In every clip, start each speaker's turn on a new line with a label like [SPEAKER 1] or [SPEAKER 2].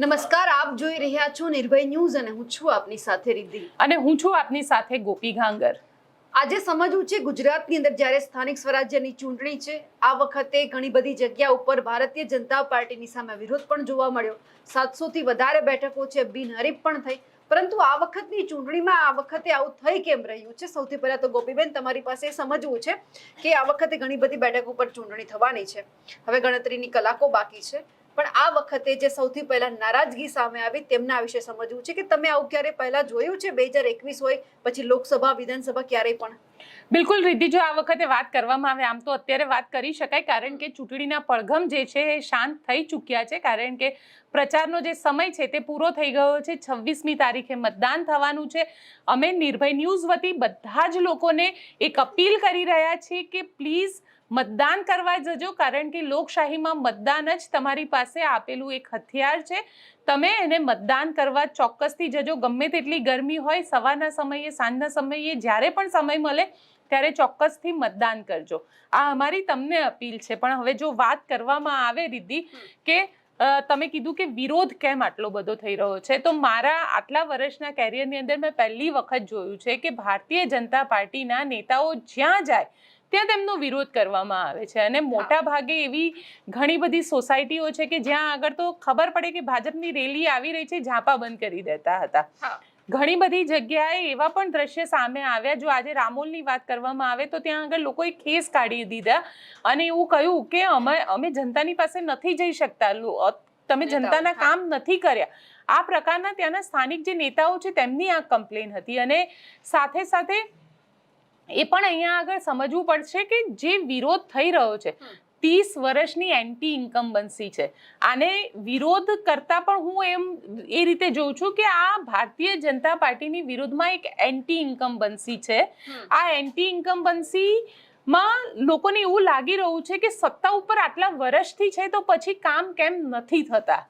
[SPEAKER 1] નમસ્કાર, આપ જોઈ રહ્યા છો નિર્ભય ન્યૂઝ અને હું છું આપની સાથે રિદ્ધિ
[SPEAKER 2] અને હું છું આપની સાથે ગોપી ઘાંગર।
[SPEAKER 1] આજે સમજવું છે ગુજરાતની અંદર જ્યારે સ્થાનિક સ્વરાજ્યની ચૂંટણી છે, આ વખતે ઘણી બધી જગ્યા ઉપર ભારતીય જનતા પાર્ટીની સામે વિરોધ પણ જોવા મળ્યો। 700 થી વધારે બેઠકો છે, બિનહરીફ પણ થઈ, પરંતુ આ વખતની ચૂંટણીમાં આ વખતે આવું થઈ કેમ રહ્યું છે? સૌથી પહેલા તો ગોપીબેન તમારી પાસે સમજવું છે કે આ વખતે ઘણી બધી બેઠકો પર ચૂંટણી થવાની છે, હવે ગણતરીની કલાકો બાકી છે, પણ આ વખતે જે સૌથી પહેલા નારાજગી સામે આવી તેમના વિશે સમજવું છે કે તમે આવું ક્યારે પહેલા જોયું છે? 2021 હોય પછી લોકસભા વિધાનસભા ક્યારેય પણ?
[SPEAKER 2] બિલકુલ રિદ્ધિ, જો આ વખતે વાત કરવામાં આવે, આમ તો અત્યારે વાત કરી શકાય કારણ કે ચૂંટણીના પડઘમ જે છે એ શાંત થઈ ચૂક્યા છે, કારણ કે પ્રચારનો જે સમય છે તે પૂરો થઈ ગયો છે। 26મી તારીખે મતદાન થવાનું છે। અમે નિર્ભય ન્યૂઝ વતી બધા જ લોકોને એક અપીલ કરી રહ્યા છીએ કે પ્લીઝ મતદાન કરવા જજો, કારણ કે લોકશાહીમાં મતદાન જ તમારી પાસે આપેલું એક હથિયાર છે। તમે એને મતદાન કરવા ચોક્કસથી જજો, ગમે તેટલી ગરમી હોય, સવારના સમયે, સાંજના સમયે, જ્યારે પણ સમય મળે ત્યારે ચોક્કસથી મતદાન કરજો। આ અમારી તમને અપીલ છે। પણ હવે જો વાત કરવામાં આવે રિદ્ધિ કે તમે કીધું કે વિરોધ કેમ આટલો બધો થઈ રહ્યો છે, તો મારા આટલા વર્ષના કેરિયરની અંદર મેં પહેલી વખત જોયું છે કે ભારતીય જનતા પાર્ટીના નેતાઓ જ્યાં જાય ત્યાં તેમનો વિરોધ કરવામાં આવે છે। અને મોટા ભાગે એવી ઘણી બધી સોસાયટીઓ છે કે જ્યાં આગળ તો ખબર પડે કે ભાજપની રેલી આવી રહી છે, ઝાંપા બંધ કરી દેતા હતા। ઘણી બધી જગ્યાએ એવા પણ દ્રશ્ય સામે આવ્યા। જો આજે રામોલની વાત કરવામાં આવે તો ત્યાં આગળ લોકોએ ખેસ કાઢી દીધા અને એવું કહ્યું કે અમે જનતાની પાસે નથી જઈ શકતા, તમે જનતાના કામ નથી કર્યા। આ પ્રકારના ત્યાંના સ્થાનિક જે નેતાઓ છે તેમની આ કમ્પ્લેન હતી। અને સાથે સાથે એ પણ અહીંયા આગળ સમજવું પડશે કે જે વિરોધ થઈ રહ્યો છે 30 વર્ષની એન્ટી ઇન્કમ્બન્સી છે, આને વિરોધ કરતા પણ હું એ રીતે જોઉં છું કે આ ભારતીય જનતા પાર્ટીની વિરોધમાં એક એન્ટી ઇન્કમ્બન્સી છે। આ એન્ટી ઇન્કમ્બન્સીમાં લોકોને એવું લાગી રહ્યું છે કે સત્તા ઉપર આટલા વર્ષથી છે તો પછી કામ કેમ નથી થતા?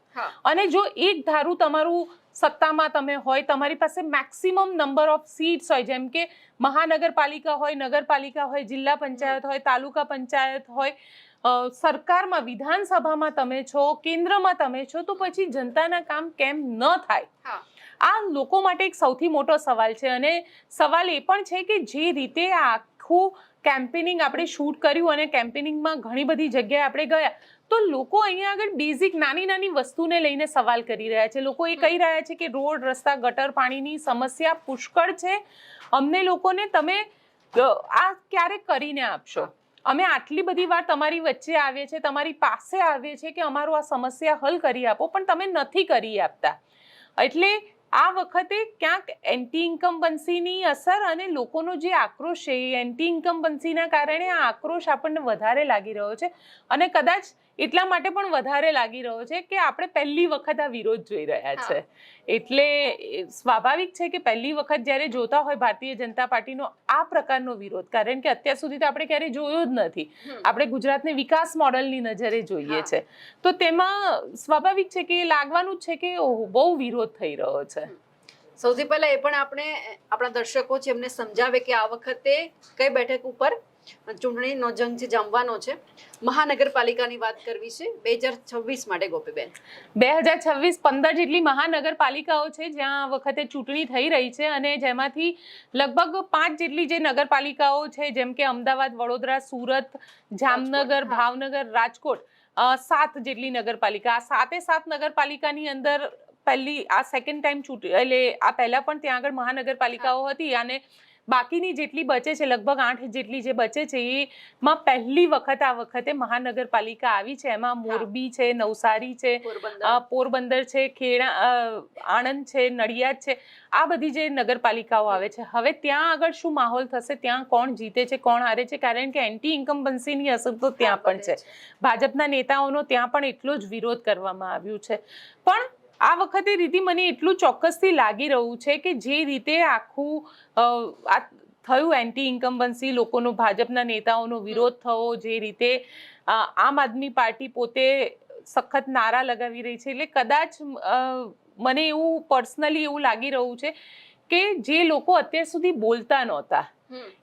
[SPEAKER 2] અને જો એક ધારું તમારું સત્તામાં તમે હોય, તમારી પાસે મેક્સિમમ નંબર ઓફ સીટ્સ હોય, જેમ કે મહાનગરપાલિકા હોય, નગરપાલિકા હોય, જિલ્લા પંચાયત હોય, તાલુકા પંચાયત હોય, સરકારમાં વિધાનસભામાં તમે છો, કેન્દ્રમાં તમે છો, તો પછી જનતાના કામ કેમ ન થાય? આ લોકો માટે એક સૌથી મોટો સવાલ છે। અને સવાલ એ પણ છે કે જે રીતે આખું કેમ્પેનિંગ આપણે શૂટ કર્યું અને કેમ્પેનિંગમાં ઘણી બધી જગ્યાએ આપણે ગયા તો લોકો અહીંયા આગળ બેઝિક નાની નાની વસ્તુને લઈને સવાલ કરી રહ્યા છે। લોકો એ કહી રહ્યા છે કે રોડ, રસ્તા, ગટર પાણીની સમસ્યા પુષ્કળ છે, અમને લોકોને તમે આ ક્યારે કરીને આપશો? અમે આટલી બધી વાર તમારી વચ્ચે આવીએ છીએ, તમારી પાસે આવીએ છીએ કે અમારું આ સમસ્યા હલ કરી આપો, પણ તમે નથી કરી આપતા। એટલે આ વખતે ક્યાંક એન્ટી ઇન્કમ્બન્સીની અસર અને લોકોનો જે આક્રોશ છે એ એન્ટી ઇન્કમ્બન્સીના કારણે આ આક્રોશ આપણને વધારે લાગી રહ્યો છે। અને કદાચ એટલા માટે પણ વધારે લાગી રહ્યો છે કે આપણે પહેલી વખત આ વિરોધ જોઈ રહ્યા છે। એટલે સ્વાભાવિક છે કે પહેલી વખત જ્યારે જોતા હોય ભારતીય જનતા પાર્ટીનો આ પ્રકારનો વિરોધ, કારણ કે અત્યાર સુધી તો આપણે ક્યારેય જોયો જ નથી, આપણે ગુજરાતને વિકાસ મોડલની નજરે જોઈએ છે, તો તેમાં સ્વાભાવિક છે કે લાગવાનું જ છે કે બહુ વિરોધ થઈ રહ્યો છે।
[SPEAKER 1] સૌથી પહેલા એ પણ આપણે આપણા દર્શકો છે એમને સમજાવે કે આ વખતે કઈ બેઠક ઉપર ચૂંટણીનો જંગ છે જમવાનો છે। મહાનગરપાલિકાની વાત કરવી છે 2026 માટે ગોપીબેન।
[SPEAKER 2] 2026 15 જેટલી મહાનગરપાલિકાઓ છે જ્યાં આ વખતે ચૂંટણી થઈ રહી છે, અને જેમાંથી લગભગ 5 જેટલી જે નગરપાલિકાઓ છે, જેમ કે અમદાવાદ, વડોદરા, સુરત, જામનગર, ભાવનગર, રાજકોટ, 7 જેટલી નગરપાલિકા। આ 7 નગરપાલિકાની અંદર પહેલી આ સેકન્ડ ટાઈમ એટલે આ પહેલા પણ ત્યાં આગળ મહાનગરપાલિકાઓ હતી, અને બાકીની જેટલી બચે છે લગભગ 8 જેટલી જે બચે છે એમાં પહેલી વખત આ વખતે મહાનગરપાલિકા આવી છે। એમાં મોરબી છે, નવસારી છે, પોરબંદર છે, ખેડા, આણંદ છે, નડિયાદ છે, આ બધી જે નગરપાલિકાઓ આવે છે। હવે ત્યાં આગળ શું માહોલ થશે, ત્યાં કોણ જીતે છે, કોણ હારે છે, કારણ કે એન્ટી ઇન્કમ્બન્સીની અસર તો ત્યાં પણ છે। ભાજપના નેતાઓનો ત્યાં પણ એટલો જ વિરોધ કરવામાં આવ્યું છે। પણ આ વખતે રીતિ મને એટલું ચોક્કસથી લાગી રહ્યું છે કે જે રીતે આખું આ થયું એન્ટી ઇન્કમ્બન્સી, લોકોનો ભાજપના નેતાઓનો વિરોધ થવો, જે રીતે આમ આદમી પાર્ટી પોતે સખત નારા લગાવી રહી છે, એટલે કદાચ મને એવું પર્સનલી એવું લાગી રહ્યું છે કે જે લોકો અત્યાર સુધી બોલતા નહોતા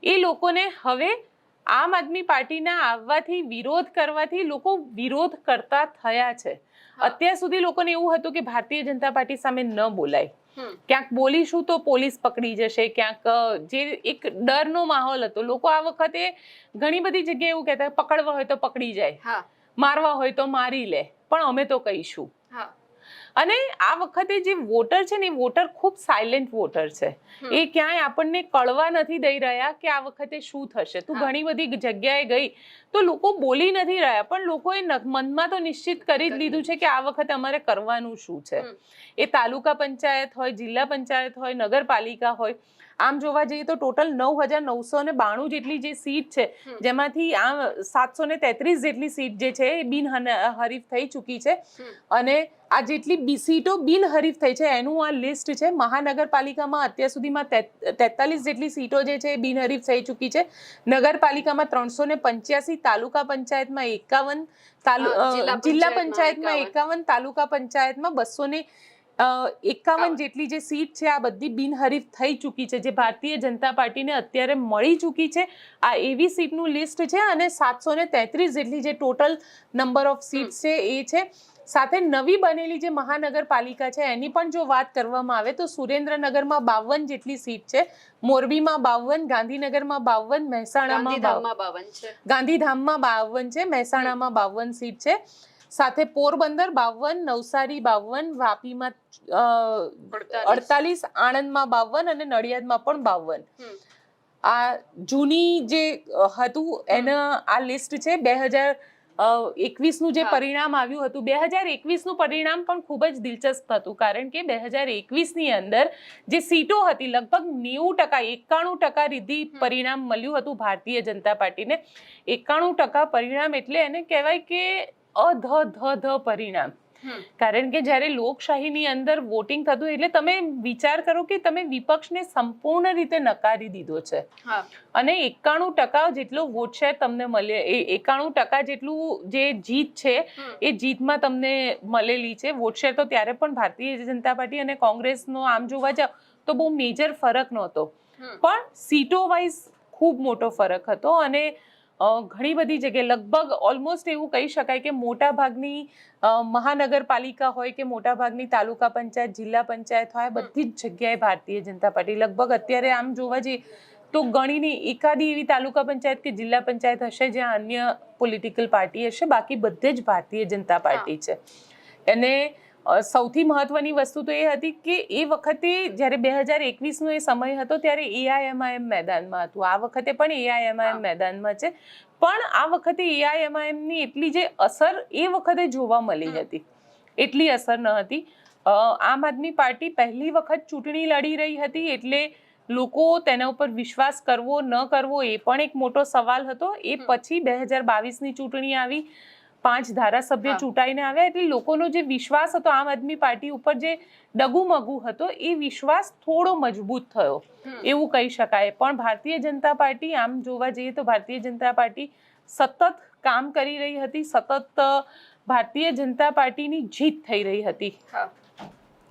[SPEAKER 2] એ લોકોને હવે આમ આદમી પાર્ટીના આવવાથી, વિરોધ કરવાથી લોકો વિરોધ કરતા થયા છે। અત્યાર સુધી લોકોને એવું હતું કે ભારતીય જનતા પાર્ટી સામે ન બોલાય, ક્યાંક બોલીશું તો પોલીસ પકડી જશે, ક્યાંક જે એક ડરનો માહોલ હતો. લોકો આ વખતે ઘણી બધી જગ્યાએ એવું કહેતા પકડવા હોય તો પકડી જાય, મારવા હોય તો મારી લે, પણ અમે તો કહીશું. અને આ વખતે જે વોટર છે ને, એ વોટર ખૂબ સાયલેન્ટ વોટર છે. એ ક્યાંય આપણને કળવા નથી દઈ રહ્યા કે આ વખતે શું થશે. તું ઘણી બધી જગ્યાએ ગઈ તો લોકો બોલી નથી રહ્યા, પણ લોકોએ મનમાં તો નિશ્ચિત કરી જ લીધું છે કે આ વખતે અમારે કરવાનું શું છે. એ તાલુકા પંચાયત હોય, જિલ્લા પંચાયત હોય, નગરપાલિકા હોય. આમ જોવા જઈએ તો ટોટલ 9,992 જેટલી જે સીટ છે, જેમાંથી આ 733 જેટલી સીટ જે છે એ બિનહરીફ થઈ ચૂકી છે. અને આ જેટલી સીટો બિનહરીફ થઈ છે એનું આ લિસ્ટ છે. મહાનગરપાલિકામાં અત્યાર સુધીમાં 43 જેટલી સીટો જે છે એ બિનહરીફ થઈ ચૂકી છે. નગરપાલિકામાં 385, તાલુકા પંચાયતમાં 51, જિલ્લા પંચાયતમાં 51, તાલુકા પંચાયતમાં 251 જેટલી જે સીટ છે આ બધી બિનહરીફ થઈ ચૂકી છે, જે ભારતીય જનતા પાર્ટીને અત્યારે મળી ચૂકી છે. આ એવી સીટનું લિસ્ટ છે. અને 733 જેટલી જે ટોટલ નંબર ઓફ સીટ છે એ છે. સાથે નવી બનેલી જે મહાનગરપાલિકા છે એની પણ જો વાત કરવામાં આવે તો સુરેન્દ્રનગરમાં 52 જેટલી સીટ છે, મોરબીમાં 52, ગાંધીનગરમાં 52, મહેસાણામાં 52 છે, ગાંધીધામમાં 52 છે, મહેસાણામાં 52 સીટ છે. સાથે પોરબંદર 52, નવસારી 52, વાપીમાં 48, આણંદમાં 52 અને નડિયાદમાં પણ 52. આ જૂની જે હતું એના આ લિસ્ટ છે. 2021 જે પરિણામ આવ્યું હતું, 2021 પરિણામ પણ ખૂબ જ દિલચસ્પ હતું. કારણ કે 2021 અંદર જે સીટો હતી લગભગ 90%, 91% રીધી પરિણામ મળ્યું હતું ભારતીય જનતા પાર્ટીને. 91% પરિણામ એટલે એને કહેવાય કે અધ પરિણામ. કારણ કે જ્યારે લોકશાહીની અંદર વોટિંગ થતું એટલે તમે વિચાર કરો કે તમે વિપક્ષને સંપૂર્ણ રીતે નકારી દીધો છે. અને 91% જેટલો વોટ શેર તમને મળે, એ 91% જેટલું જે જીત છે એ જીતમાં તમને મળેલી છે. વોટ શેર તો ત્યારે પણ ભારતીય જનતા પાર્ટી અને કોંગ્રેસનો આમ જોવા જાવ તો બહુ મેજર ફરક નહોતો, પણ સીટો વાઇઝ ખૂબ મોટો ફરક હતો. અને ઘણી બધી જગ્યાએ લગભગ ઓલમોસ્ટ એવું કહી શકાય કે મોટા ભાગની મહાનગરપાલિકા હોય કે મોટા ભાગની તાલુકા પંચાયત, જિલ્લા પંચાયત હોય, બધી જ જગ્યાએ ભારતીય જનતા પાર્ટી લગભગ અત્યારે આમ જોવા જઈએ તો ગણીને એકાદી એવી તાલુકા પંચાયત કે જિલ્લા પંચાયત હશે જ્યાં અન્ય પોલિટિકલ પાર્ટી હશે, બાકી બધે જ ભારતીય જનતા પાર્ટી છે. અને સૌથી મહત્વની વસ્તુ તો એ હતી કે એ વખતે જ્યારે 2021નો એ સમય હતો ત્યારે એઆઈએમઆઈએમ મેદાનમાં હતું. આ વખતે પણ એઆઈએમઆઈએમ મેદાનમાં છે, પણ આ વખતે એઆઈએમઆઈએમની એટલી જે અસર એ વખતે જોવા મળી હતી એટલી અસર ન હતી. આમ આદમી પાર્ટી પહેલી વખત ચૂંટણી લડી રહી હતી એટલે લોકો તેના ઉપર વિશ્વાસ કરવો ન કરવો એ પણ એક મોટો સવાલ હતો. એ પછી 2022ની ચૂંટણી આવી, 5 ધારાસભ્ય ચૂંટાઈને આવ્યા, એટલે લોકોનો જે વિશ્વાસ હતો આમ આદમી પાર્ટી ઉપર, જે ડગુમગુ હતો, એ વિશ્વાસ થોડો મજબૂત થયો એવું કહી શકાય. પણ ભારતીય જનતા પાર્ટી આમ જોવા જઈએ તો ભારતીય જનતા પાર્ટી સતત કામ કરી રહી હતી, સતત ભારતીય જનતા પાર્ટીની જીત થઈ રહી હતી.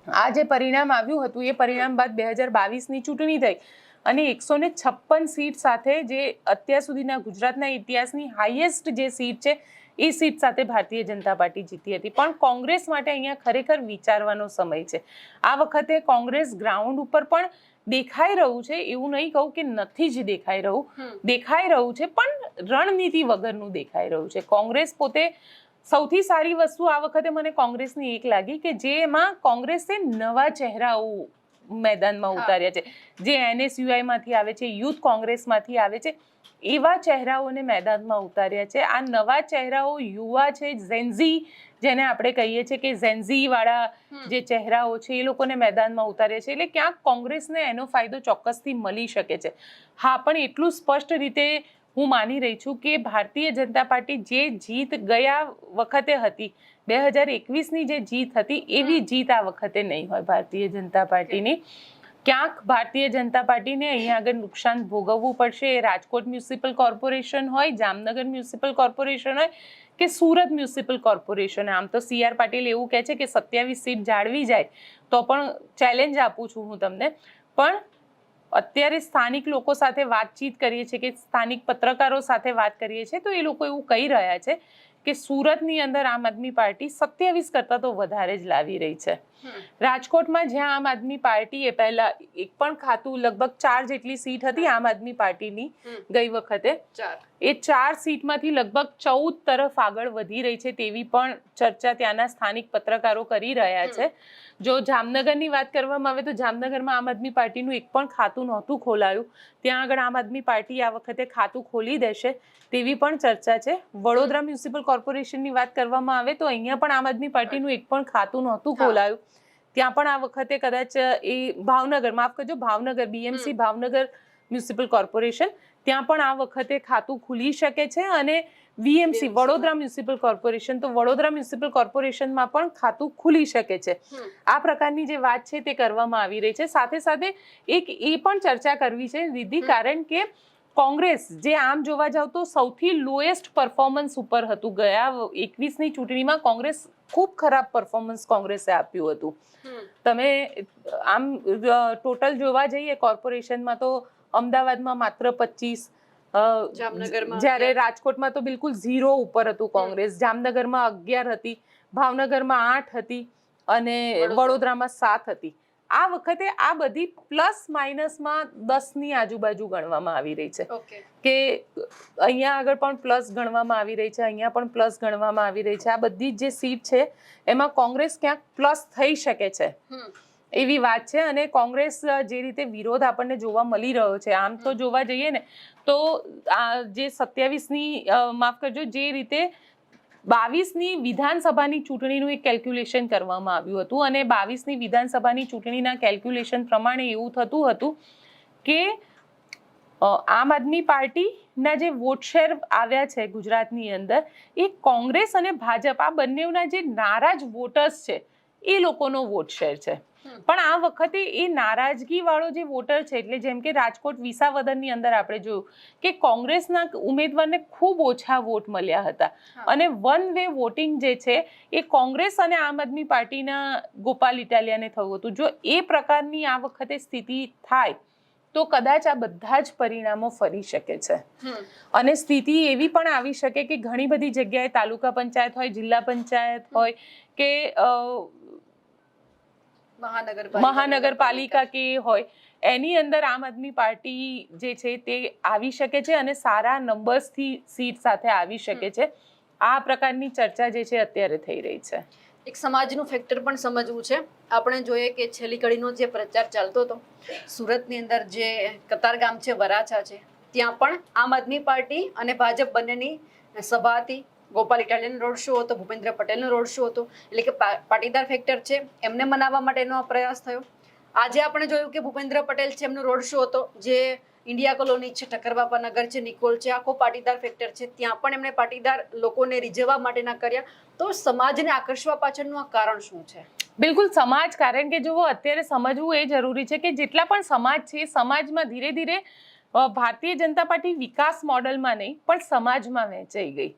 [SPEAKER 2] આ જે પરિણામ આવ્યું હતું એ પરિણામ બાદ 2022ની ચૂંટણી થઈ અને 156 સીટ સાથે, જે અત્યાર સુધીના ગુજરાતના ઇતિહાસની હાઈએસ્ટ જે સીટ છે એ સીટ સાથે ભારતીય જનતા પાર્ટી જીતી હતી. પણ કોંગ્રેસ માટે અહીંયા ખરેખર વિચારવાનો સમય છે. આ વખતે કોંગ્રેસ ગ્રાઉન્ડ ઉપર પણ દેખાઈ રહ્યું છે, એવું નહીં કહું કે નથી જ દેખાઈ રહ્યું છે, પણ રણનીતિ વગરનું દેખાઈ રહ્યું છે. કોંગ્રેસ પોતે સૌથી સારી વસ્તુ આ વખતે મને કોંગ્રેસની એક લાગી કે જેમાં કોંગ્રેસે નવા ચહેરાઓ મેદાનમાં ઉતાર્યા છે, જે NSUI-માંથી આવે છે, યુથ કોંગ્રેસમાંથી આવે છે, એવા ચહેરાઓને મેદાનમાં ઉતાર્યા છે. આ નવા ચહેરાઓ યુવા છે, ઝેન્ઝી જેને આપણે કહીએ છીએ કે ઝેન્ઝી વાળા જે ચહેરાઓ છે એ લોકોને મેદાનમાં ઉતાર્યા છે. એટલે ક્યાંક કોંગ્રેસને એનો ફાયદો ચોક્કસથી મળી શકે છે. હા, પણ એટલું સ્પષ્ટ રીતે હું માની રહી છું કે ભારતીય જનતા પાર્ટી જે જીત ગયા વખતે હતી, 2021ની જે જીત હતી, એવી જીત આ વખતે નહીં હોય ભારતીય જનતા પાર્ટીની. ક્યાંક ભારતીય જનતા પાર્ટીને અહીંયા આગળ નુકસાન ભોગવવું પડશે. એ રાજકોટ મ્યુનિસિપલ કોર્પોરેશન હોય, જામનગર મ્યુનિસિપલ કોર્પોરેશન હોય કે સુરત મ્યુનિસિપલ કોર્પોરેશન. આમ તો CR પાટીલ એવું કહે છે કે 27 સીટ જાળવી જાય તો પણ ચેલેન્જ આપું છું હું તમને. પણ અત્યારે સ્થાનિક લોકો સાથે વાતચીત કરીએ છીએ કે સ્થાનિક પત્રકારો સાથે વાત કરીએ છીએ તો એ લોકો એવું કહી રહ્યા છે કે સુરતની અંદર આમ આદમી પાર્ટી 27 કરતાં તો વધારે જ લાવી રહી છે. રાજકોટમાં જ્યાં આમ આદમી પાર્ટીએ પહેલા એક પણ ખાતું લગભગ 4 જેટલી સીટ હતી આમ આદમી પાર્ટીની ગઈ વખતે, એ 4 સીટમાંથી લગભગ 14 તરફ આગળ વધી રહી છે તેવી પણ ચર્ચા ત્યાંના સ્થાનિક પત્રકારો કરી રહ્યા છે. જો જામનગરની વાત કરવામાં આવે તો જામનગરમાં આમ આદમી પાર્ટીનું એક પણ ખાતું નહોતું ખોલાયું, ત્યાં આગળ આમ આદમી પાર્ટી આ વખતે ખાતું ખોલી દેશે તેવી પણ ચર્ચા છે. વડોદરા મ્યુનિસિપલ કોર્પોરેશનની વાત કરવામાં આવે તો અહીંયા પણ આમ આદમી પાર્ટીનું એક પણ ખાતું નહોતું ખોલાયું, ત્યાં પણ આ વખતે કદાચ એ ભાવનગર, માફ કરજો, Bhavnagar BMC Bhavnagar municipal corporation, ત્યાં પણ આ વખતે ખાતું ખુલી શકે છે. અને વીએમસી વડોદરા મ્યુનિસિપલ કોર્પોરેશન, તો વડોદરા મ્યુનિસિપલ કોર્પોરેશનમાં પણ ખાતું ખુલી શકે છે. આ પ્રકારની જે વાત છે તે કરવામાં આવી રહી છે. સાથે સાથે એક એ પણ ચર્ચા કરવી છે દીદી, કારણ કે કોંગ્રેસ જે આમ જોવા જાવ તો સૌથી લોએસ્ટ પરફોર્મન્સ ઉપર હતું. ગયા 21ની ચૂંટણીમાં કોંગ્રેસ ખૂબ ખરાબ પરફોર્મન્સ કોંગ્રેસે આપ્યું હતું. તમે આમ ટોટલ જોવા જઈએ કોર્પોરેશનમાં તો અમદાવાદમાં માત્ર 25, જ્યારે રાજકોટમાં તો બિલકુલ 0 ઉપર હતું કોંગ્રેસ, જામનગરમાં 11 હતી, ભાવનગરમાં 8 હતી અને વડોદરામાં 7 હતી. આ વખતે આ બધી પ્લસ માઇનસમાં 10ની આજુબાજુ ગણવામાં આવી રહી છે, કે અહીંયા આગળ પણ પ્લસ ગણવામાં આવી રહી છે, અહીંયા પણ પ્લસ ગણવામાં આવી રહી છે. આ બધી જે સીટ છે એમાં કોંગ્રેસ ક્યાંક પ્લસ થઈ શકે છે એવી વાત છે. અને કોંગ્રેસ જે રીતે વિરોધ આપણને જોવા મળી રહ્યો છે, આમ તો જોવા જઈએ ને તો આ જે 27ની માફ કરજો, જે રીતે 22ની વિધાનસભાની ચૂંટણીનું એક કેલ્ક્યુલેશન કરવામાં આવ્યું હતું અને 22ની વિધાનસભાની ચૂંટણીના કેલ્ક્યુલેશન પ્રમાણે એવું થતું હતું કે આમ આદમી પાર્ટીના જે વોટ શેર આવ્યા છે ગુજરાતની અંદર, એ કોંગ્રેસ અને ભાજપ આ બંનેના જે નારાજ વોટર્સ છે એ લોકોનો વોટ શેર છે. પણ આ વખતે એ નારાજગી વાળો જે વોટર છે, એટલે જેમ કે રાજકોટ વિસાવદરની અંદર આપણે જોયું કે કોંગ્રેસના ઉમેદવારને ખૂબ ઓછા વોટ મળ્યા હતા અને વન વે વોટિંગ જે છે એ કોંગ્રેસ અને આમ આદમી પાર્ટીના ગોપાલ ઇટાલિયાને થયું હતું. જો એ પ્રકારની આ વખતે સ્થિતિ થાય તો કદાચ આ બધા જ પરિણામો ફરી શકે છે. અને સ્થિતિ એવી પણ આવી શકે કે ઘણી બધી જગ્યાએ તાલુકા પંચાયત હોય, જિલ્લા પંચાયત હોય કે મહાનગરપાલિકા કે હોય, એની અંદર આમ આદમી પાર્ટી જે છે તે આવી શકે છે અને સારા નંબર્સથી સીટ સાથે આવી શકે છે. આ પ્રકારની ચર્ચા જે છે અત્યારે થઈ રહી છે.
[SPEAKER 1] એક સમાજનું ફેક્ટર પણ સમજવું છે. આપણે જોઈએ કે છેલ્લી ઘડીનો જે પ્રચાર ચાલતો હતો સુરતની અંદર, જે કતારગામ છે, વરાછા છે, ત્યાં પણ આમ આદમી પાર્ટી અને ભાજપ બંનેની સભા હતી. ગોપાલ ઇટાલિયાનો રોડ શો હતો, ભૂપેન્દ્ર પટેલનો રોડ શો હતો, એટલે કે પાટીદાર ફેક્ટર છે એમને મનાવવા માટેનો પ્રયાસ થયો. આજે આપણે જોયું કે ભૂપેન્દ્ર પટેલ છે, એમનો રોડ શો હતો, જે ઇન્ડિયા કોલોની છે, ઠક્કરબાપા નગર છે, નિકોલ છે, આખો પાટીદાર ફેક્ટર છે, ત્યાં પણ એમણે પાટીદાર લોકોને રીઝવવા માટેના કર્યા. તો સમાજને આકર્ષવા પાછળનું આ કારણ શું છે?
[SPEAKER 2] બિલકુલ સમાજ, કારણ કે જુઓ અત્યારે સમજવું એ જરૂરી છે કે જેટલા પણ સમાજ છે, સમાજમાં ધીરે ધીરે ભારતીય જનતા પાર્ટી વિકાસ મોડલમાં નહીં પણ સમાજમાં વહેંચાઈ ગઈ.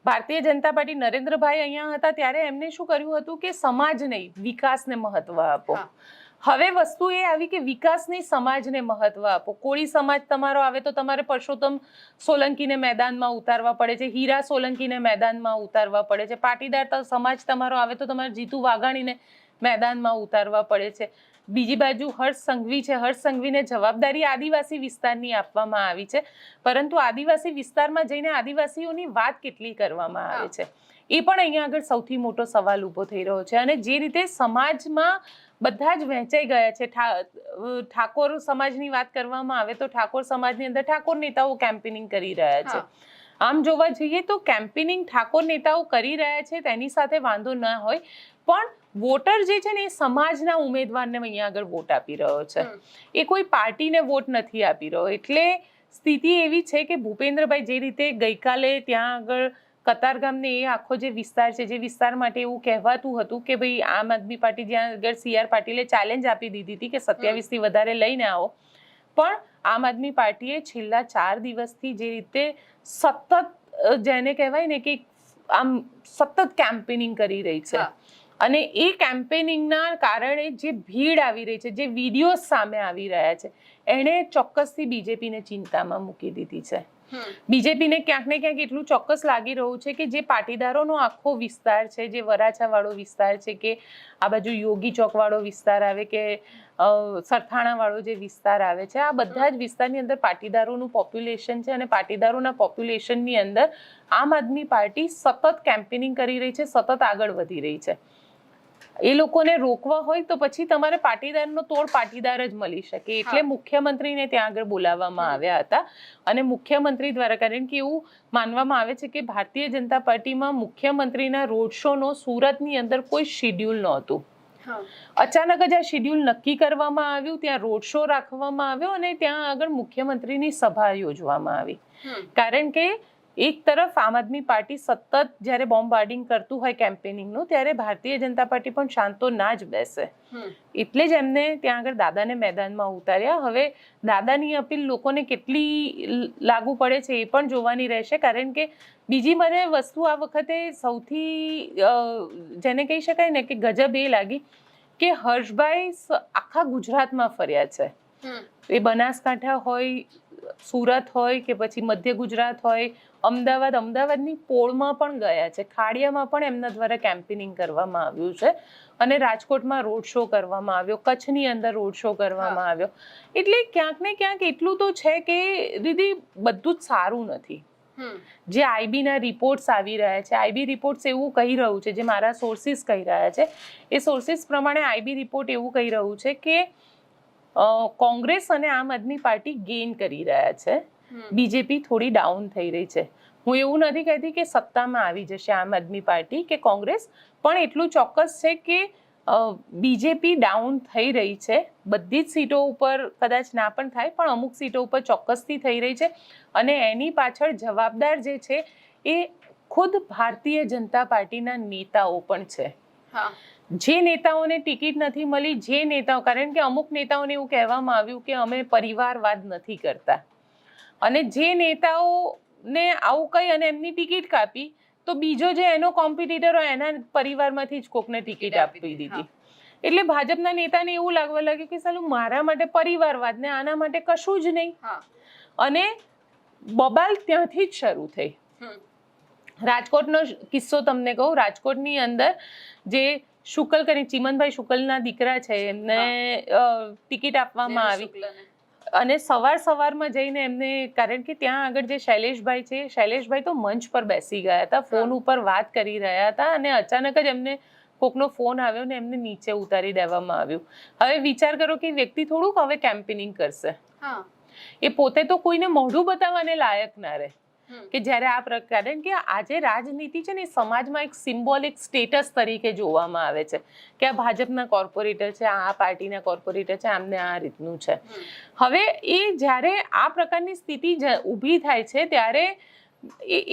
[SPEAKER 2] ભારતીય જનતા પાર્ટી નરેન્દ્રભાઈ અહીંયા હતા ત્યારે એમને શું કર્યું હતું કે સમાજ નહીં વિકાસને મહત્વ આપો. હવે વસ્તુ એ આવી કે વિકાસની સમાજને મહત્વ આપો. કોળી સમાજ તમારો આવે તો તમારે પરસોત્તમ સોલંકીને મેદાનમાં ઉતારવા પડે છે, હીરા સોલંકીને મેદાનમાં ઉતારવા પડે છે. પાટીદાર સમાજ તમારો આવે તો તમારે જીતુ વાઘાણીને મેદાનમાં ઉતારવા પડે છે. બીજી બાજુ હર્ષ સંઘવી છે, હર્ષ સંઘવીને જવાબદારી આદિવાસી વિસ્તારની આપવામાં આવી છે, પરંતુ આદિવાસી વિસ્તારમાં જઈને આદિવાસીઓની વાત કેટલી કરવામાં આવે છે એ પણ અહીંયા આગળ સૌથી મોટો સવાલ ઊભો થઈ રહ્યો છે. અને જે રીતે સમાજમાં બધા જ વહેંચાઈ ગયા છે, ઠાકોર સમાજની વાત કરવામાં આવે તો ઠાકોર સમાજની અંદર ઠાકોર નેતાઓ કેમ્પેનિંગ કરી રહ્યા છે. આમ જોવા જઈએ તો કેમ્પેનિંગ ઠાકોર નેતાઓ કરી રહ્યા છે તેની સાથે વાંધો ન હોય, પણ વોટર જે છે ને એ સમાજના ઉમેદવારને અહીંયા આગળ વોટ આપી રહ્યો છે, એ કોઈ પાર્ટીને વોટ નથી આપી રહ્યો. એટલે સ્થિતિ એવી છે કે ભૂપેન્દ્રભાઈ જે રીતે ગઈકાલે ત્યાં આગળ કતારગામને એ આખો જે વિસ્તાર છે, જે વિસ્તાર માટે એવું કહેવાતું હતું કે ભાઈ આમ આદમી પાર્ટી જ્યાં આગળ CR પાટીલે ચેલેન્જ આપી દીધી હતી કે 27થી વધારે લઈને આવો, પણ આમ આદમી પાર્ટીએ છેલ્લા 4 દિવસથી જે રીતે સતત જેને કહેવાય ને કે આમ સતત કેમ્પેનિંગ કરી રહી છે અને એ કેમ્પેનિંગના કારણે જે ભીડ આવી રહી છે, જે વિડીયો સામે આવી રહ્યા છે, એણે ચોક્કસથી બીજેપીને ચિંતામાં મૂકી દીધી છે. બીજેપીને ક્યાંક ને ક્યાંક એટલું ચોક્કસ લાગી રહ્યું છે કે જે પાટીદારોનો આખો વિસ્તાર છે, જે વરાછાવાળો વિસ્તાર છે, કે આ બાજુ યોગી ચોકવાળો વિસ્તાર આવે, કે સરથાણાવાળો જે વિસ્તાર આવે છે, આ બધા જ વિસ્તારની અંદર પાટીદારોનું પોપ્યુલેશન છે અને પાટીદારોના પોપ્યુલેશનની અંદર આમ આદમી પાર્ટી સતત કેમ્પેનિંગ કરી રહી છે, સતત આગળ વધી રહી છે. એ લોકોને રોકવા હોય તો પછી તમારે પાટીદારનો તોડ પાટીદાર જ મળી શકે. એટલે મુખ્યમંત્રીને ત્યાં આગળ બોલાવવામાં આવ્યા હતા અને મુખ્યમંત્રી દ્વારા, કારણ કે એવું માનવામાં આવે છે કે ભારતીય જનતા પાર્ટીમાં મુખ્યમંત્રીના રોડ શોનો સુરતની અંદર કોઈ શિડ્યુલ નહોતું. અચાનક જ આ શિડ્યુલ નક્કી કરવામાં આવ્યું, ત્યાં રોડ શો રાખવામાં આવ્યો અને ત્યાં આગળ મુખ્યમંત્રીની સભા યોજવામાં આવી. કારણ કે એક તરફ આમ આદમી પાર્ટી સતત જ્યારે બોમ્બાર્ડિંગ કરતું હોય કેમ્પેનિંગનું, ત્યારે ભારતીય જનતા પાર્ટી પણ શાંત તો ના જ બેસે. એટલે જ એમને ત્યાં આગળ દાદાને મેદાનમાં ઉતાર્યા. હવે દાદાની અપીલ લોકોને કેટલી લાગુ પડે છે એ પણ જોવાની રહેશે. કારણ કે બીજી મને વસ્તુ આ વખતે સૌથી જેને કહી શકાય ને કે ગજબ એ લાગી કે હર્ષભાઈ આખા ગુજરાતમાં ફર્યા છે. એ બનાસકાંઠા હોય, સુરત હોય, કે પછી મધ્ય ગુજરાત હોય, અમદાવાદની પોળમાં પણ ગયા છે, ખાડિયામાં પણ એમના દ્વારા કેમ્પેનિંગ કરવામાં આવ્યું છે અને રાજકોટમાં રોડ શો કરવામાં આવ્યો, કચ્છની અંદર રોડ શો કરવામાં આવ્યો. એટલે ક્યાંક ને ક્યાંક એટલું તો છે કે દીદી બધું જ સારું નથી. જે આઈબીના રિપોર્ટ્સ આવી રહ્યા છે, આઈબી રિપોર્ટ્સ એવું કહી રહ્યું છે, જે મારા સોર્સિસ કહી રહ્યા છે, એ સોર્સિસ પ્રમાણે આઈબી રિપોર્ટ એવું કહી રહ્યું છે કે કોંગ્રેસ અને આમ આદમી પાર્ટી ગેઇન કરી રહ્યા છે, બીજેપી થોડી ડાઉન થઈ રહી છે. હું એવું નથી કહેતી કે સત્તામાં આવી જશે આમ આદમી પાર્ટી કે કોંગ્રેસ, પણ એટલું ચોક્કસ છે કે બીજેપી ડાઉન થઈ રહી છે. બધી જ સીટો ઉપર કદાચ ના પણ થાય, પણ અમુક સીટો ઉપર ચોક્કસથી થઈ રહી છે અને એની પાછળ જવાબદાર જે છે એ ખુદ ભારતીય જનતા પાર્ટીના નેતાઓ પણ છે. જે નેતાઓને ટિકિટ નથી મળી, જે નેતાઓ, કારણ કે અમુક નેતાઓને એવું કહેવામાં આવ્યું કે અમે પરિવારવાદ નથી કરતા, અને જે નેતાઓને આવું કહી અને એમની ટિકિટ કાપી, તો બીજો જે એનો કોમ્પિટિટર હોય એના પરિવારમાંથી જ કોકને ટિકિટ આપી દીધી. એટલે ભાજપના નેતાને એવું લાગવા લાગ્યું કે સાલું મારા માટે પરિવારવાદ ને આના માટે કશું જ નહીં. અને બબાલ ત્યાંથી જ શરૂ થઈ. રાજકોટનો કિસ્સો તમને કહું. રાજકોટની અંદર જે શુકલ કરી, ચિમનભાઈ શુકલના દીકરા છે, એમને ટિકિટ આપવામાં આવી અને સવારમાં જઈને એમને, કારણ કે ત્યાં આગળ જે શૈલેષભાઈ છે, શૈલેષભાઈ તો મંચ પર બેસી ગયા હતા, ફોન ઉપર વાત કરી રહ્યા હતા અને અચાનક જ એમને કોકનો ફોન આવ્યો ને એમને નીચે ઉતારી દેવામાં આવ્યું. હવે વિચાર કરો કે વ્યક્તિ થોડુંક હવે કેમ્પેનિંગ કરશે. એ પોતે તો કોઈને મોઢું બતાવવાને લાયક ના રહે કે જ્યારે આ પ્રકારે, કે આજે રાજનીતિ છે ને સમાજમાં એક સિમ્બોલિક સ્ટેટસ તરીકે જોવામાં આવે છે કે આ ભાજપના કોર્પોરેટર છે, આ પાર્ટીના કોર્પોરેટર છે, આમને આ રીતનું છે. હવે એ જ્યારે આ પ્રકારની સ્થિતિ ઊભી થાય છે ત્યારે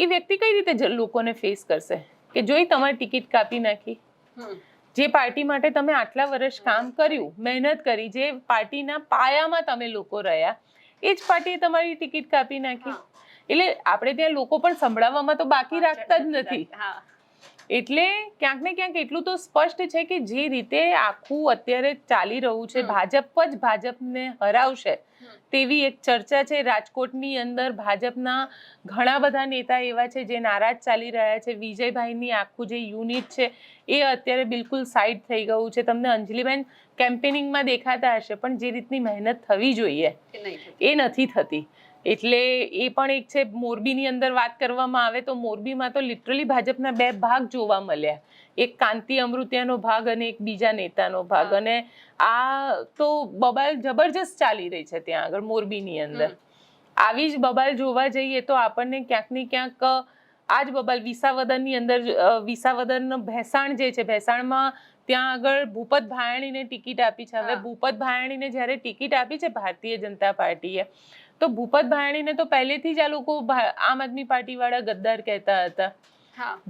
[SPEAKER 2] એ વ્યક્તિ કઈ રીતે લોકોને ફેસ કરશે કે જોઈ તમારી ટિકિટ કાપી નાખી, જે પાર્ટી માટે તમે આટલા વર્ષ કામ કર્યું, મહેનત કરી, જે પાર્ટીના પાયામાં તમે લોકો રહ્યા, એ જ પાર્ટીએ તમારી ટિકિટ કાપી નાખી. એટલે આપણે ત્યાં લોકો પણ સંભળાવવામાં તો બાકી રાખતા જ નથી. એટલે ક્યાંક ને ક્યાંક એટલું તો સ્પષ્ટ છે કે જે રીતે આખું અત્યારે ચાલી રહ્યું છે, ભાજપ જ ભાજપને હરાવશે તેવી એક ચર્ચા છે. રાજકોટની અંદર ભાજપના ઘણા બધા નેતા એવા છે જે નારાજ ચાલી રહ્યા છે. વિજયભાઈની આખું જે યુનિટ છે એ અત્યારે બિલકુલ સાઈડ થઈ ગયું છે. તમને અંજલિબેન કેમ્પેનિંગમાં દેખાતા હશે, પણ જે રીતની મહેનત થવી જોઈએ એ નથી થતી. એટલે એ પણ એક છે. મોરબીની અંદર વાત કરવામાં આવે તો મોરબીમાં તો લિટરલી ભાજપના બે ભાગ જોવા મળ્યા, એક કાંતિ અમૃતિયાનો ભાગ અને એક બીજા નેતાનો ભાગ. અને આ તો બબાલ જબરજસ્ત ચાલી રહી છે ત્યાં આગળ મોરબીની અંદર. આવી જ બબાલ જોવા જઈએ તો આપણને ક્યાંક ને ક્યાંક આ જ બબાલ વિસાવદરની અંદર, વિસાવદરનો ભેસાણ જે છે, ભેસાણમાં ત્યાં આગળ ભૂપત ભાયાણીને ટિકિટ આપી છે. હવે ભૂપત ભાયાણીને જ્યારે ટિકિટ આપી છે ભારતીય જનતા પાર્ટીએ, તો ભૂપત ભાયાણીને તો પહેલેથી જ આ લોકો આમ આદમી પાર્ટી વાળા ગદ્દાર કહેતા હતા.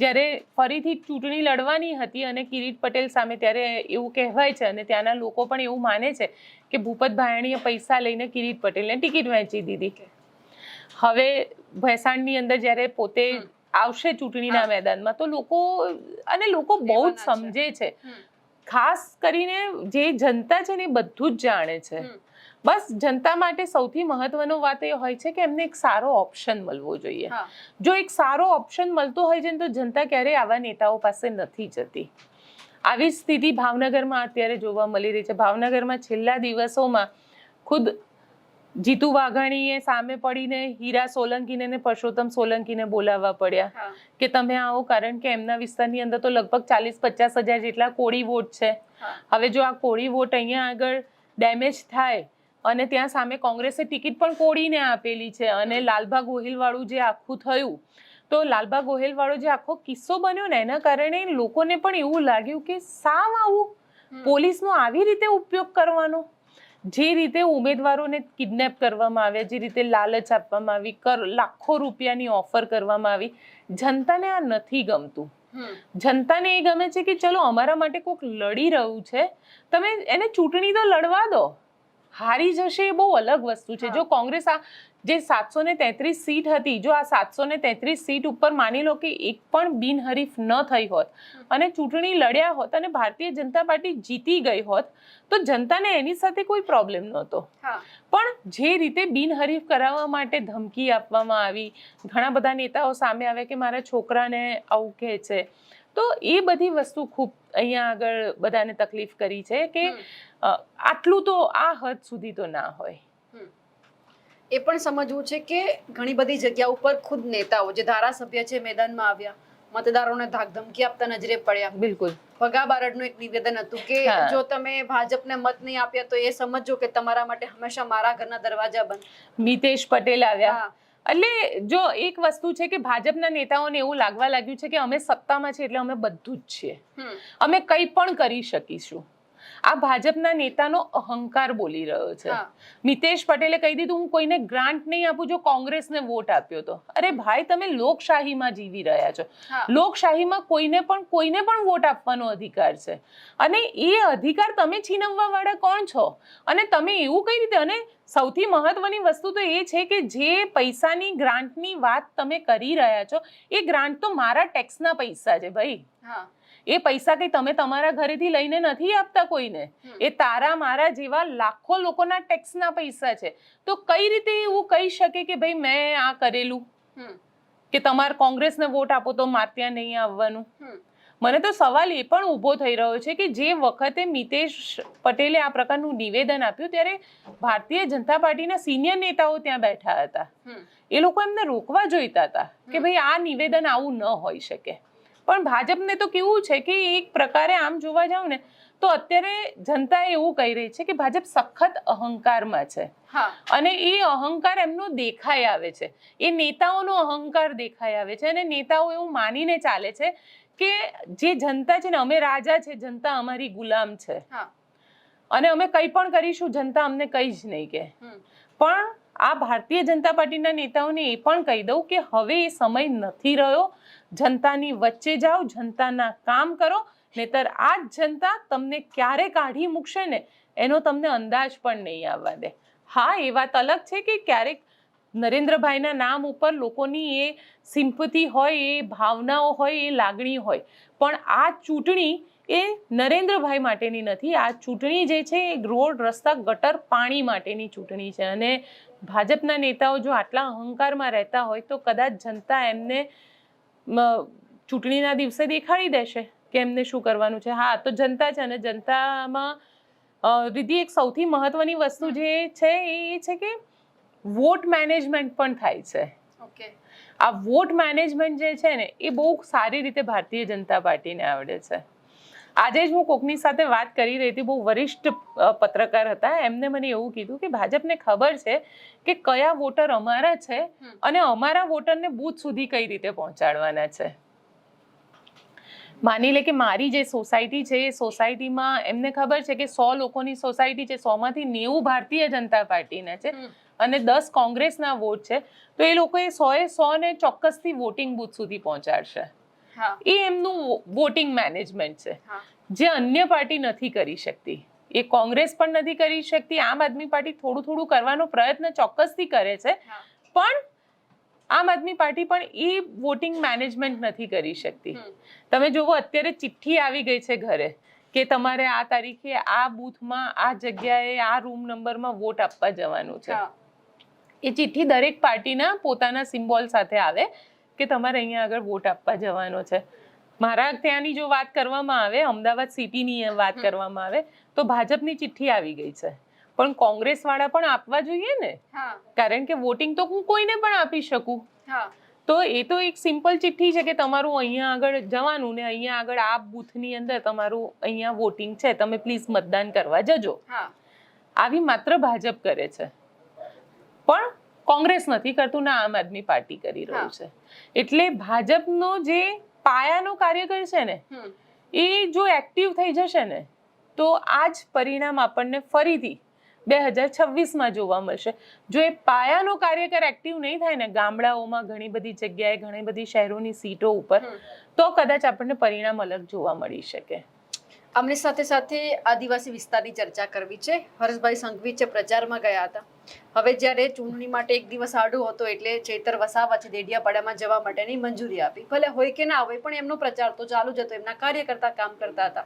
[SPEAKER 2] જ્યારે ફરીથી ચૂંટણી લડવાની હતી અને કિરીટ પટેલ સામે, ત્યારે એવું કહેવાય છે અને ત્યાંના લોકો પણ એવું માને છે કે ભૂપત ભાયાણીએ પૈસા લઈને કિરીટ પટેલને ટિકિટ વહેંચી દીધી. હવે ભેસાણની અંદર જ્યારે પોતે આવશે ચૂંટણીના મેદાનમાં તો લોકો બહુ જ સમજે છે. ખાસ કરીને જે જનતા છે ને એ બધું જ જાણે છે. બસ જનતા માટે સૌથી મહત્વનો વાત એ હોય છે કે એમને એક સારો ઓપ્શન મળવો જોઈએ. જો એક સારો ઓપ્શન મળતો હોય છે ને તો જનતા ક્યારેય આવા નેતાઓ પાસે નથી જતી. આવી સ્થિતિ ભાવનગરમાં અત્યારે જોવા મળી રહી છે. ભાવનગરમાં છેલ્લા દિવસોમાં ખુદ જીતુ વાઘાણીએ સામે પડીને હીરા સોલંકીને ને પરસોત્તમ સોલંકીને બોલાવવા પડ્યા કે તમે આવો, કારણ કે એમના વિસ્તારની અંદર તો લગભગ 40-50 હજાર જેટલા કોળી વોટ છે. હવે જો આ કોળી વોટ અહીંયા આગળ ડેમેજ થાય અને ત્યાં સામે કોંગ્રેસે ટિકિટ પણ કોળીને આપેલી છે અને લાલબા ગોહિલવાળું જે આખું થયું, તો લાલબા ગોહિલવાળો જે આખો કિસ્સો બન્યો ને એના કારણે લોકોને પણ એવું લાગ્યું કે સાવ આવું પોલીસનો આવી રીતે ઉપયોગ કરવાનો, જે રીતે ઉમેદવારોને કિડનેપ કરવામાં આવ્યા, જે રીતે લાલચ આપવામાં આવી, લાખો રૂપિયાની ઓફર કરવામાં આવી, જનતાને આ નથી ગમતું. જનતાને એ ગમે છે કે ચલો અમારા માટે કોઈક લડી રહ્યું છે, તમે એને ચૂંટણી તો લડવા દો. હારી જશે એ બહુ અલગ વસ્તુ છે. જો કોંગ્રેસ આ જે 733 સીટ હતી, જો આ 733 સીટ ઉપર માની લો કે એક પણ બિનહરીફ ન થઈ હોત અને ચૂંટણી લડ્યા હોત અને ભારતીય જનતા પાર્ટી જીતી ગઈ હોત તો જનતાને એની સાથે કોઈ પ્રોબ્લેમ નહોતો. પણ જે રીતે બિનહરીફ કરાવવા માટે ધમકી આપવામાં આવી, ઘણા બધા નેતાઓ સામે આવે કે મારા છોકરાને આવું કહે છે, તો એ બધી વસ્તુ ખૂબ અહીંયા આગળ બધાને તકલીફ કરી છે કે આટલું તો આ હદ સુધી તો ના હોય.
[SPEAKER 1] એ પણ સમજવું છે કે ઘણી બધી જગ્યા ઉપર ખુદ નેતાઓ જે ધારાસભ્ય છે મેદાનમાં આવ્યા, મતદારોને ધાકધમકી આપતા નજરે પડ્યા.
[SPEAKER 2] બિલકુલ.
[SPEAKER 1] ભગા બારડનું એક નિવેદન હતું કે જો તમે ભાજપને મત નહીં આપ્યા તો એ સમજો કે તમારા માટે હંમેશા મારા ઘરના દરવાજા બંધ.
[SPEAKER 2] મિતેશ પટેલ આવ્યા. એટલે જો એક વસ્તુ છે કે ભાજપના નેતાઓને એવું લાગવા લાગ્યું છે કે અમે સત્તામાં છીએ એટલે અમે બધું જ છીએ, અમે કંઈ પણ કરી શકીશું. આ ભાજપના નેતાનો અહંકાર બોલી રહ્યો છે. મિતેશ પટેલે કહી દીધું હું કોઈને ગ્રાન્ટ નહીં આપું જો કોંગ્રેસને વોટ આપ્યો તો. અરે ભાઈ, તમે લોકશાહીમાં જીવી રહ્યા છો. લોકશાહીમાં કોઈને પણ વોટ આપવાનો અધિકાર છે અને એ અધિકાર તમે છીનવવા વાળા કોણ છો? અને તમે એવું કઈ રીતે? અને સૌથી મહત્વની વસ્તુ તો એ છે કે જે પૈસાની ગ્રાન્ટની વાત તમે કરી રહ્યા છો એ ગ્રાન્ટ તો મારા ટેક્સના પૈસા છે ભાઈ. એ પૈસા કઈ તમે તમારા ઘરેથી લઈને નથી આપતા કોઈને, એ તારા મારા જેવા લાખો લોકોના ટેક્સના પૈસા છે. તો કઈ રીતે એવું કહી શકે કે ભાઈ મેં આ કરેલું, કે તમારે કોંગ્રેસને વોટ આપો તો મારે ત્યાં નહીં આવવાનું? મને તો સવાલ એ પણ ઊભો થઈ રહ્યો છે કે જે વખતે મિતેશ પટેલે આ પ્રકારનું નિવેદન આપ્યું ત્યારે ભારતીય જનતા પાર્ટીના સિનિયર નેતાઓ ત્યાં બેઠા હતા. એ લોકો એમને રોકવા જોઈતા હતા કે ભાઈ આ નિવેદન આવું ન હોઈ શકે. પણ ભાજપને તો કેવું છે કે એક પ્રકારે આમ જોવા જાવ ને તો અત્યારે જનતા એવું કહી રહી છે કે ભાજપ સખત અહંકારમાં છે અને એ અહંકાર એમનો દેખાઈ આવે છે, એ નેતાઓનો અહંકાર દેખાઈ આવે છે અને નેતાઓ એવું માનીને ચાલે છે કે જે જનતા છે ને અમે રાજા છે, જનતા અમારી ગુલામ છે અને અમે કંઈ પણ કરીશું જનતા અમને કંઈ જ નહીં કહે. પણ આ ભારતીય જનતા પાર્ટીના નેતાઓને એ પણ કહી દઉં કે હવે એ સમય નથી રહ્યો. જનતાની વચ્ચે જાઓ, જનતાના કામ કરો, નહીતર આ જ જનતા તમને ક્યારે કાઢી મૂકશે ને એનો તમને અંદાજ પણ નહીં આવવા દે. હા, એ વાત અલગ છે કે ક્યારેક નરેન્દ્રભાઈના નામ ઉપર લોકોની એ સિમ્પથી હોય, એ ભાવનાઓ હોય, એ લાગણી હોય, પણ આ ચૂંટણી એ નરેન્દ્રભાઈ માટેની નથી. આ ચૂંટણી જે છે એ રોડ, રસ્તા, ગટર, પાણી માટેની ચૂંટણી છે અને ભાજપના નેતાઓ જો આટલા અહંકારમાં રહેતા હોય તો કદાચ જનતા એમને ચૂંટણીના દિવસે દેખાડી દેશે કે એમને શું કરવાનું છે. હા, તો જનતા છે અને જનતામાં રીતિ એક સૌથી મહત્વની વસ્તુ જે છે એ છે કે વોટ મેનેજમેન્ટ પણ થાય છે. આ વોટ મેનેજમેન્ટ જે છે ને એ બહુ સારી રીતે ભારતીય જનતા પાર્ટીને આવડે છે. આજે જ હું કોકની સાથે વાત કરી રહી હતી, બહુ વરિષ્ઠ પત્રકાર હતા, એમને મને એવું કીધું કે ભાજપને ખબર છે કે કયા વોટર અમારા છે અને અમારા વોટરને બૂથ સુધી કઈ રીતે પહોંચાડવાના છે. માની લે કે મારી જે સોસાયટી છે એ સોસાયટીમાં એમને ખબર છે કે 100 લોકોની સોસાયટી છે, 100માંથી 90 ભારતીય જનતા પાર્ટીના છે અને 10 કોંગ્રેસના વોટ છે, તો એ લોકો એ 100 ને ચોક્કસથી વોટિંગ બૂથ સુધી પહોંચાડશે. એ એમનું વોટિંગ મેનેજમેન્ટ છે જે અન્ય પાર્ટી નથી કરી શકતી. એ કોંગ્રેસ પણ નથી કરી શકતી. આમ આદમી પાર્ટી થોડું થોડું કરવાનો પ્રયત્ન ચોક્કસથી કરે છે, પણ આમ આદમી પાર્ટી પણ એ વોટિંગ મેનેજમેન્ટ નથી કરી શકતી. તમે જોવો અત્યારે ચિઠ્ઠી આવી ગઈ છે ઘરે કે તમારે આ તારીખે આ બૂથમાં આ જગ્યાએ આ રૂમ નંબરમાં વોટ આપવા જવાનું છે. એ ચિઠ્ઠી દરેક પાર્ટીના પોતાના સિમ્બોલ સાથે આવે કે તમારે અહીંયા આગળ વોટ આપવા જવાનો છે. મારા ત્યાંની જો વાત કરવામાં આવે, અમદાવાદ સિટીની વાત કરવામાં આવે તો ભાજપની ચિઠ્ઠી આવી ગઈ છે, પણ કોંગ્રેસ વાળા પણ આપવા જોઈએ ને, કારણ કે વોટિંગ તો હું કોઈને પણ આપી શકું. તો એ તો એક સિમ્પલ ચિઠ્ઠી છે કે તમારું અહીંયા આગળ જવાનું ને અહીંયા આગળ આ બૂથની અંદર તમારું અહીંયા વોટિંગ છે, તમે પ્લીઝ મતદાન કરવા જજો. આવી માત્ર ભાજપ કરે છે, પણ કોંગ્રેસ નથી કરતું, ના આમ આદમી પાર્ટી કરી રહ્યું છે. એટલે ભાજપનો જે પાયાનો કાર્યકર છે ને, એ જો એક્ટિવ થઈ જશે ને તો આ જ પરિણામ આપણને ફરીથી 2026માં જોવા મળશે. જો એ પાયાનો કાર્યકર એક્ટિવ નહીં થાય ને ગામડાઓમાં, ઘણી બધી જગ્યાએ, ઘણી બધી શહેરોની સીટો ઉપર, તો કદાચ આપણને પરિણામ અલગ જોવા મળી શકે.
[SPEAKER 1] અમને સાથે સાથે આદિવાસી વિસ્તારની ચર્ચા કરવી છે. હર્ષભાઈ સંઘવી છે પ્રચારમાં ગયા હતા. હવે જ્યારે ચૂંટણી માટે એક દિવસ આડો હતો એટલે ચેતર વસાવા છે દેડિયાપાડામાં જવા માટેની મંજૂરી આપી. ભલે હોય કે ના હોય, પણ એમનો પ્રચાર તો ચાલુ જ હતો, એમના કાર્યકર્તા કામ કરતા હતા.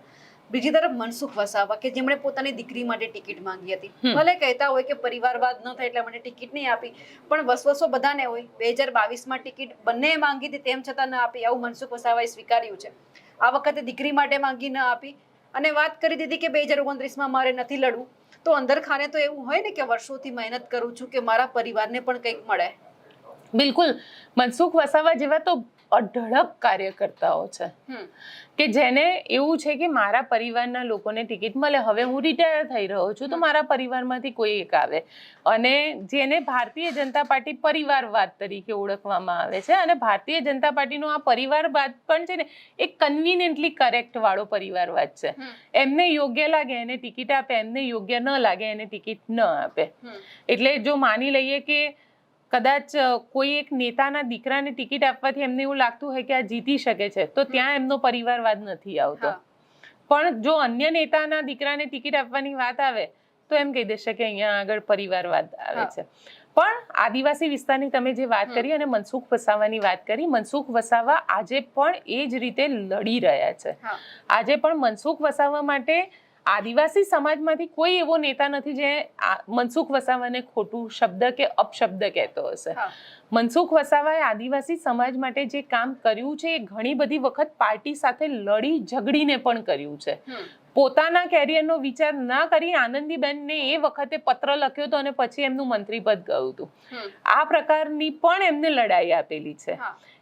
[SPEAKER 1] બીજી તરફ મનસુખ વસાવા કે જેમણે પોતાની દીકરી માટે ટિકિટ માંગી હતી, ભલે કહેતા હોય કે પરિવારવાદ ન થાય એટલે મને ટિકિટ નહીં આપી, પણ વસવસો બધાને હોય. 2022માં ટિકિટ બંને માંગી હતી, તેમ છતાં ન આપી, આવું મનસુખ વસાવાએ સ્વીકાર્યું છે. આ વખતે દીકરી માટે માંગી ન આપી અને વાત કરી દીધી કે 2029માં મારે નથી લડવું. તો અંદર ખાને તો એવું હોય ને કે વર્ષોથી મહેનત કરું છું કે મારા પરિવારને પણ કંઈક મળે.
[SPEAKER 2] બિલકુલ, મનસુખ વસાવા જેવા તો અઢળક કાર્યકર્તાઓ છે કે જેને એવું છે કે મારા પરિવારના લોકોને ટિકિટ મળે. હવે હું રિટાયર થઈ રહ્યો છું તો મારા પરિવારમાંથી કોઈ એક આવે, અને જેને ભારતીય જનતા પાર્ટી પરિવારવાદ તરીકે ઓળખવામાં આવે છે. અને ભારતીય જનતા પાર્ટીનો આ પરિવારવાદ પણ છે ને એક કન્વિનિયન્ટલી કરેક્ટ વાળો પરિવારવાદ છે. એમને યોગ્ય લાગે એને ટિકિટ આપે, એમને યોગ્ય ન લાગે એને ટિકિટ ન આપે. એટલે જો માની લઈએ કે કદાચ કોઈ એક નેતાના દીકરાને ટિકિટ આપવાથી એમને એવું લાગતું હોય કે આ જીતી શકે છે, તો ત્યાં એમનો પરિવારવાદ નથી આવતો. પણ જો અન્ય નેતાના દીકરાને ટિકિટ આપવાની વાત આવે તો એમ કહી દેશે કે અહીંયા આગળ પરિવારવાદ આવે છે. પણ આદિવાસી વિસ્તારની તમે જે વાત કરી અને મનસુખ વસાવાની વાત કરી, મનસુખ વસાવા આજે પણ એ જ રીતે લડી રહ્યા છે. આજે પણ મનસુખ વસાવા માટે આદિવાસી સમાજમાંથી કોઈ એવો નેતા નથી જે મનસુખ વસાવાને ખોટું શબ્દ કે અપશબ્દ કહેતો હશે. મનસુખ વસાવાએ આદિવાસી સમાજ માટે જે કામ કર્યું છે એ ઘણી બધી વખત પાર્ટી સાથે લડી ઝઘડીને પણ કર્યું છે. પોતાના કેરિયરનો વિચાર ના કરી આનંદીબેનને એ વખતે પત્ર લખ્યો હતો અને પછી એમનું મંત્રીપદ ગયું હતું. આ પ્રકારની પણ એમને લડાઈ આપેલી છે.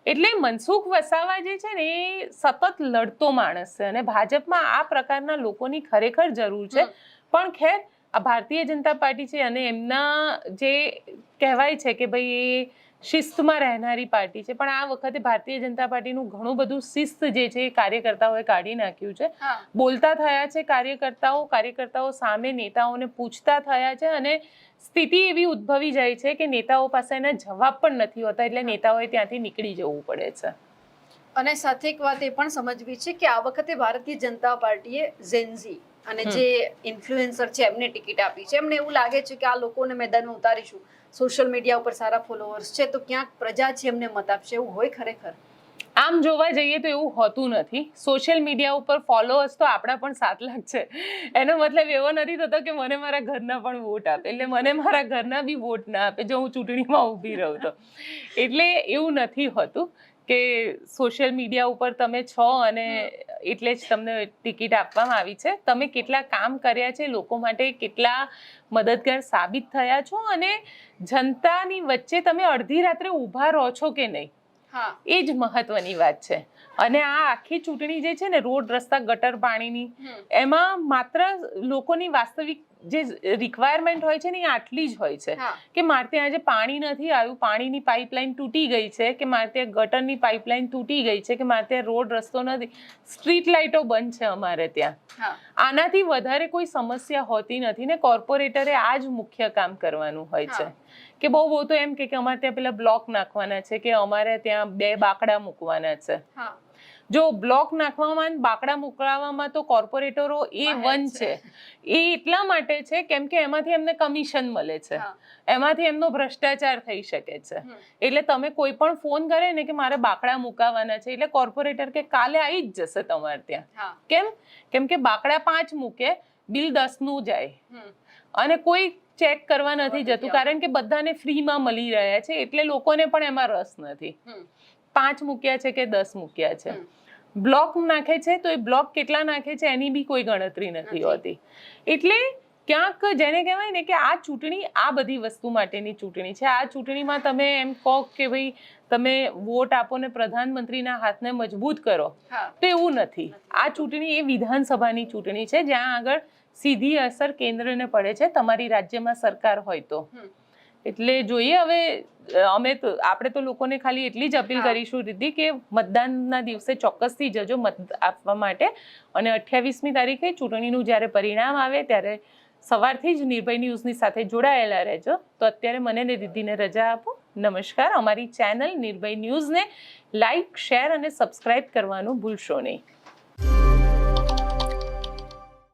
[SPEAKER 2] એટલે મનસુખ વસાવા જે છે ને એ સતત લડતો માણસ છે અને ભાજપમાં આ પ્રકારના લોકોની ખરેખર જરૂર છે. પણ ખેર, આ ભારતીય જનતા પાર્ટી છે અને એમના જે કહેવાય છે કે ભાઈ એ શિસ્તમાં રહેનારી પાર્ટી છે, પણ આ વખતે ભારતીય જનતા પાર્ટીનું ઘણું બધું શિસ્ત જે છે એ કાર્યકર્તાઓએ કાઢી નાખ્યું છે. બોલતા થયા છે કાર્યકર્તાઓ સામે નેતાઓને પૂછતા થયા છે, અને સ્થિતિ એવી ઉદ્ભવી જાય છે કે નેતાઓ પાસે એના જવાબ પણ નથી હોતા, એટલે નેતાઓએ ત્યાંથી નીકળી જવું પડે છે.
[SPEAKER 1] અને સાથે એક વાત એ પણ સમજવી છે કે આ વખતે ભારતીય જનતા પાર્ટીએ ઝેન્ઝી અને જે ઇન્ફ્લુએન્સર છે એમને ટિકિટ આપી છે. એમને એવું લાગે છે કે આ લોકોને મેદાનમાં ઉતારીશું, સોશિયલ મીડિયા ઉપર સારા ફોલોઅર્સ છે તો ક્યાંક પ્રજા છે એમને મત આપશે. એવું હોય ખરેખર?
[SPEAKER 2] આમ જોવા જઈએ તો એવું હોતું નથી. સોશિયલ મીડિયા ઉપર ફોલોઅર્સ તો આપણા પણ 7 લાખ છે. એનો મતલબ એવો નથી થતો કે મને મારા ઘરના પણ વોટ આપે, એટલે મને મારા ઘરના બી વોટ ના આપે જો હું ચૂંટણીમાં ઊભી રહું તો. એટલે એવું નથી હોતું કે સોશિયલ મીડિયા ઉપર તમે છો અને એટલે જ તમને ટિકિટ આપવામાં આવી છે. તમે કેટલા કામ કર્યા છે, લોકો માટે કેટલા મદદગાર સાબિત થયા છો, અને જનતાની વચ્ચે તમે અડધી રાત્રે ઊભા રહો છો કે નહીં, એ જ મહત્વની વાત છે. અને આ આખી ચૂંટણી જે છે ને રોડ, રસ્તા, ગટર, પાણીની, એમાં માત્ર લોકોની વાસ્તવિક જે રિક્વાયરમેન્ટ હોય છે ને એ આટલી જ હોય છે કે મારે ત્યાં આજે પાણી નથી આવ્યું, પાણીની પાઇપલાઇન તૂટી ગઈ છે, કે મારે ત્યાં ગટરની પાઇપલાઇન તૂટી ગઈ છે, કે મારે ત્યાં રોડ રસ્તો નથી, સ્ટ્રીટ લાઇટો બંધ છે અમારે ત્યાં. આનાથી વધારે કોઈ સમસ્યા હોતી નથી ને કોર્પોરેટરે આ જ મુખ્ય કામ કરવાનું હોય છે. કે બહુ તો એમ કે અમારે ત્યાં પેલા બ્લોક નાખવાના છે, કે અમારે ત્યાં 2 બાકડા મૂકવાના છે. જો બ્લોક નાખવામાં અને બાકડા મોકલાવવામાં તો કોર્પોરેટરો A1 છે. એ એટલા માટે છે કેમ કે એમાંથી એમને કમિશન મળે છે, એમાંથી એમનો ભ્રષ્ટાચાર થઈ શકે છે. એટલે તમે કોઈ પણ ફોન કરે ને કે મારે બાકડા મુકાવવાના છે, એટલે કોર્પોરેટર કે કાલે આવી જ જશે તમારે ત્યાં. કેમ કે બાકડા 5 મૂકે, બિલ 10 નું જાય અને કોઈ ચેક કરવા નથી જતું, કારણ કે બધાને ફ્રીમાં મળી રહ્યા છે, એટલે લોકોને પણ એમાં રસ નથી. 5 મૂક્યા છે કે 10 મૂક્યા છે. બ્લોક નાખે છે તો એ બ્લોક કેટલા નાખે છે એની બી કોઈ ગણતરી નથી હોતી. એટલે ક્યાંક જેને કહેવાય ને કે આ ચૂંટણી આ બધી વસ્તુ માટેની ચૂંટણી છે. આ ચૂંટણીમાં તમે એમ કહો કે ભાઈ તમે વોટ આપો ને પ્રધાનમંત્રીના હાથને મજબૂત કરો, તો એવું નથી. આ ચૂંટણી એ વિધાનસભાની ચૂંટણી છે, જ્યાં આગળ સીધી અસર કેન્દ્રને પડે છે, તમારી રાજ્યમાં સરકાર હોય તો. એટલે જોઈએ હવે આપણે તો લોકોને ખાલી એટલી જ અપીલ કરીશું રીતિ કે મતદાનના દિવસે ચોક્કસથી જજો મત આપવા માટે. અને 28મી તારીખે ચૂંટણીનું જ્યારે પરિણામ આવે ત્યારે સવારથી જ નિર્ભય ન્યૂઝની સાથે જોડાયેલા રહેજો. તો અત્યારે મને ને રીતિને રજા આપો. નમસ્કાર. અમારી ચેનલ નિર્ભય ન્યૂઝને લાઈક, શેર અને સબસ્ક્રાઇબ કરવાનું ભૂલશો નહીં.